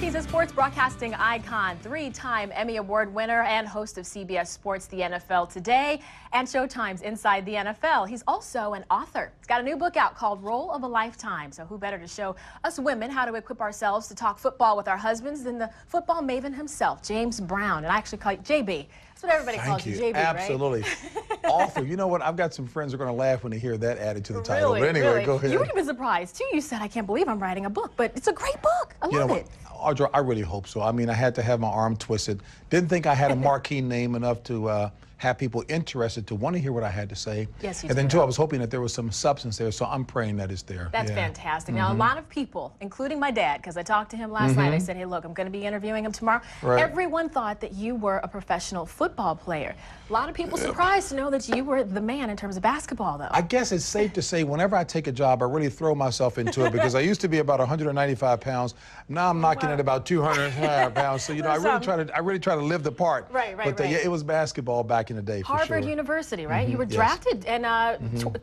He's a sports broadcasting icon, three-time Emmy Award winner and host of CBS Sports The NFL Today and Showtime's Inside the NFL. He's also an author. He's got a new book out called Role of a Lifetime. So who better to show us women how to equip ourselves to talk football with our husbands than the football maven himself, James Brown. And I actually call you JB. That's what everybody calls you, JB, Absolutely. Right? Author. You know what? I've got some friends who are going to laugh when they hear that added to the title. Really, But anyway, really. go ahead. You would have been surprised, too. You said, I can't believe I'm writing a book. But it's a great book. I love it. Audra, I really hope so. I mean, I had to have my arm twisted. Didn't think I had a marquee name enough to have people interested to want to hear what I had to say. Yes, you And then, did. too, I was hoping that there was some substance there, so I'm praying that it's there. That's fantastic. Now, a lot of people, including my dad, because I talked to him last night, I said, hey, look, I'm going to be interviewing him tomorrow. Right. Everyone thought that you were a professional football player. A lot of people surprised to know that you were the man in terms of basketball, though. I guess it's safe to say whenever I take a job, I really throw myself into it because I used to be about 195 pounds. Now I'm knocking at about 205 pounds. So, you know, I really try to live the part. Right. Yeah, it was basketball back in the day, for sure. Harvard University, right? You were drafted and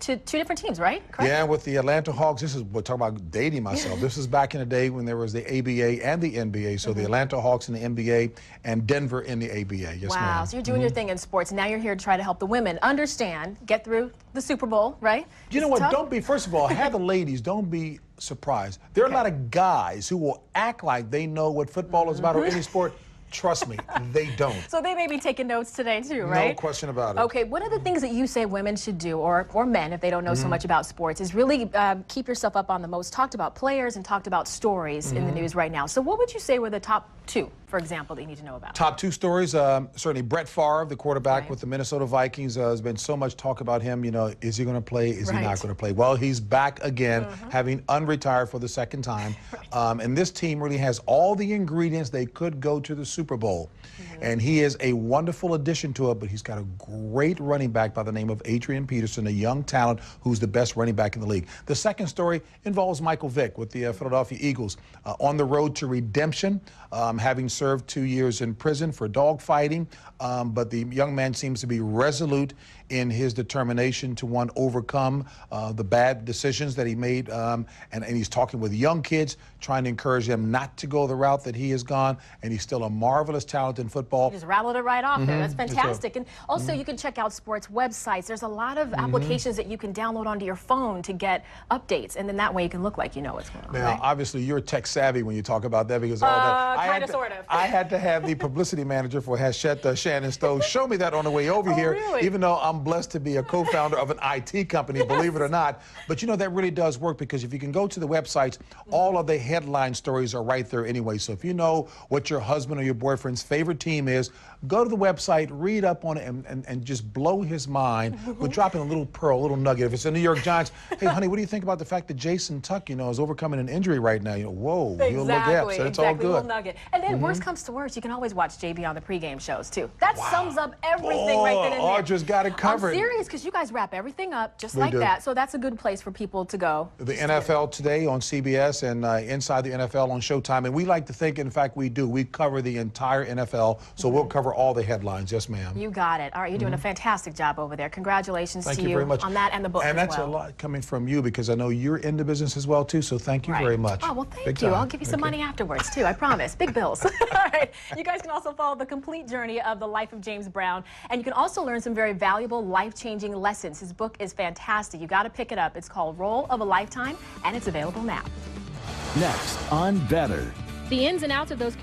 to two different teams, right? Correct? Yeah, with the Atlanta Hawks. This is, we're talking about dating myself. This is back in the day when there was the ABA and the NBA. So the Atlanta Hawks in the NBA and Denver in the ABA. Yes, Wow, ma'am. so you're doing your thing in sports. Now you're here to try to help the women understand, get through the Super Bowl, right? You know It's what? tough. First of all, have the ladies, don't be surprised. There are a lot of guys who will act like they know what football is about or any sport. Trust me, they don't. So they may be taking notes today too, right? No question about it. Okay, what are the things that you say women should do, or men, if they don't know so much about sports, is really keep yourself up on the most talked about players and talked about stories in the news right now. So what would you say were the top two, for example, that you need to know about? Top two stories, certainly Brett Favre, the quarterback Right. with the Minnesota Vikings. There's been so much talk about him. You know, is he going to play? Is he Right. not going to play? Well, he's back again, having unretired for the second time. And this team really has all the ingredients they could go to the Super Bowl. And he is a wonderful addition to it, but he's got a great running back by the name of Adrian Peterson, a young talent who's the best running back in the league. The second story involves Michael Vick with the Philadelphia Eagles on the road to redemption, having served 2 years in prison for dogfighting. But the young man seems to be resolute in his determination to, one, overcome the bad decisions that he made. And he's talking with young kids, trying to encourage them not to go the route that he has gone. And he's still a marvelous talent in football. You just rattled it right off there. That's fantastic. And also, you can check out sports websites. There's a lot of applications that you can download onto your phone to get updates. And then that way you can look like you know what's going on. Now, Right? obviously, you're tech savvy when you talk about that because all that. Kinda, sort of. I had to have the publicity manager for Hachette, Shannon Stowe, show me that on the way over here. Really? Even though I'm blessed to be a co-founder of an IT company, believe it or not. But you know, that really does work because if you can go to the websites, all of the headline stories are right there anyway. So if you know what your husband or your boyfriend's favorite team is, go to the website, read up on it, and just blow his mind with dropping a little pearl, a little nugget. If it's the New York Giants, hey, honey, what do you think about the fact that Jason Tuck, you know, is overcoming an injury right now? You know, whoa, he'll look up. So it's all good. Little nugget. And then worst comes to worst, you can always watch JB on the pregame shows too. That sums up everything right then and there. Audra's got it covered. I'm serious because you guys wrap everything up just We like do. that. So that's a good place for people to go. The NFL Today on CBS and Inside the NFL on Showtime. And we like to think, in fact, we do. We cover the entire NFL, so we'll cover all the headlines. Yes, ma'am. You got it. All right, you're doing a fantastic job over there. Congratulations Thank to you very much. on that and the book And as that's well. a lot coming from you because I know you're in the business as well, too, so thank you very much. Oh, well, Big thank you. time. I'll give you some money afterwards, too. I promise. Big bills. All right. You guys can also follow the complete journey of the life of James Brown. And you can also learn some very valuable, life-changing lessons. His book is fantastic. You got to pick it up. It's called Role of a Lifetime, and it's available now. Next on Better. The ins and outs of those